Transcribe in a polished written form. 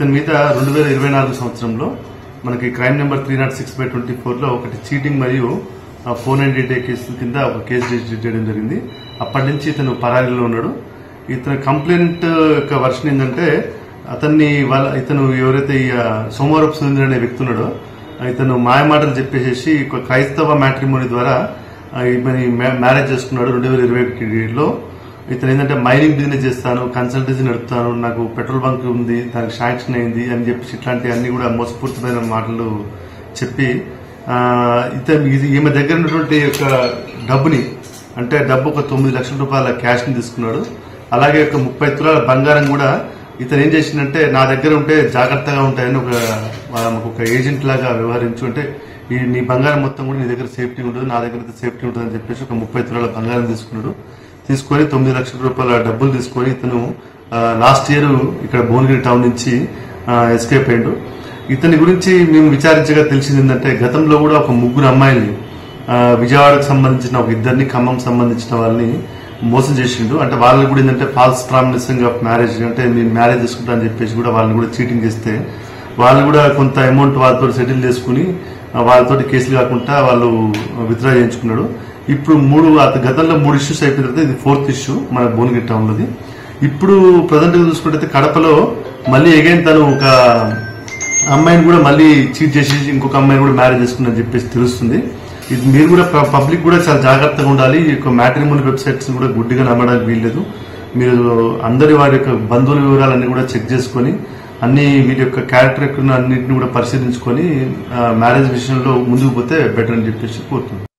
ఇతని మీద 2024 సంవత్సరంలో మనకి క్రైమ్ నెంబర్ 306/24 లో ఒకటి చీటింగ్ మరియు 498 కేసు కింద ఒక కేసు రిజిస్టర్ చేయడం జరిగింది. అప్పటి నుంచి ఇతను పరారీలో ఉన్నాడు. ఇతని కంప్లైంట్ యొక్క వర్షన్ ఏంటంటే ఇతను ఎవరైతే సోమవారపు సురేంద్ర అనే వ్యక్తి ఉన్నాడో ఇతను మాయమాటలు చెప్పేసి క్రైస్తవ మ్యాట్రిమోనీ ద్వారా మ్యారేజ్ చేసుకున్నాడు. 2021లో ఇతను ఏంటంటే మైనింగ్ బిజినెస్ చేస్తాను, కన్సల్టెన్సీ నడుపుతాను, నాకు పెట్రోల్ బంక్ ఉంది, దానికి శాంక్షన్ అయింది అని చెప్పి ఇట్లాంటి అన్ని కూడా మోసపూరితమైన మాటలు చెప్పి ఈమె దగ్గర ఉన్నటువంటి యొక్క డబ్బుని అంటే ఒక 9 లక్షల రూపాయల క్యాష్ ని తీసుకున్నాడు. అలాగే ఒక 30 తులాల బంగారం కూడా ఇతను ఏం చేసిందంటే నా దగ్గర ఉంటే జాగ్రత్తగా ఉంటాయని ఒక ఏజెంట్ లాగా వ్యవహరించు, అంటే నీ బంగారం మొత్తం కూడా నీ దగ్గర సేఫ్టీ ఉంటుంది, నా దగ్గర సేఫ్టీ ఉంటుంది అని చెప్పేసి ఒక 30 తులాల బంగారం తీసుకున్నాడు. తీసుకొని 9 లక్షల రూపాయల డబ్బులు తీసుకొని ఇతను లాస్ట్ ఇయర్ ఇక్కడ భువనగిరి టౌన్ నుంచి ఎస్కేప్ అయ్యాడు. ఇతని గురించి మేము విచారించగా తెలిసింది ఏంటంటే గతంలో కూడా ఒక 3 అమ్మాయిల్ని విజయవాడకు సంబంధించిన ఒక 2 ఖమ్మం సంబంధించిన వాళ్ళని మోసం చేసిండు. అంటే వాళ్ళని కూడా ఏంటంటే ఫాల్స్ ప్రామిసింగ్ ఆఫ్ మ్యారేజ్, అంటే నేను మ్యారేజ్ చేసుకుంటా అని చెప్పేసి కూడా వాళ్ళని కూడా చీటింగ్ చేస్తే వాళ్ళు కూడా కొంత అమౌంట్ వాళ్ళతో సెటిల్ చేసుకుని వాళ్ళతో కేసులు కాకుండా వాళ్ళు విత్డ్రా చేయించుకున్నాడు. ఇప్పుడు గతంలో 3 ఇష్యూస్ అయిపోయిన తర్వాత ఇది 4th ఇష్యూ మన భువనగిరి టౌన్ లోది. ఇప్పుడు ప్రజెంట్ గా చూసుకుంటే కడపలో మళ్ళీ అగైన్ తను ఒక అమ్మాయిని కూడా మళ్ళీ చీట్ చేసేసి ఇంకొక అమ్మాయిని కూడా మ్యారేజ్ చేసుకుందని చెప్పేసి తెలుస్తుంది. ఇది మీరు కూడా పబ్లిక్ కూడా చాలా జాగ్రత్తగా ఉండాలి. ఈ యొక్క మ్యాట్రిమోనీ వెబ్సైట్స్ కూడా గుడ్డిగా నమ్మడానికి వీల్లేదు. మీరు వారి యొక్క బంధువుల వివరాలన్నీ కూడా చెక్ చేసుకొని వీరి యొక్క క్యారెక్టర్ అన్నింటినీ కూడా పరిశీలించుకొని మ్యారేజ్ విషయంలో ముందుకు పోతే బెటర్ అని చెప్పేసి కోరుతున్నాను.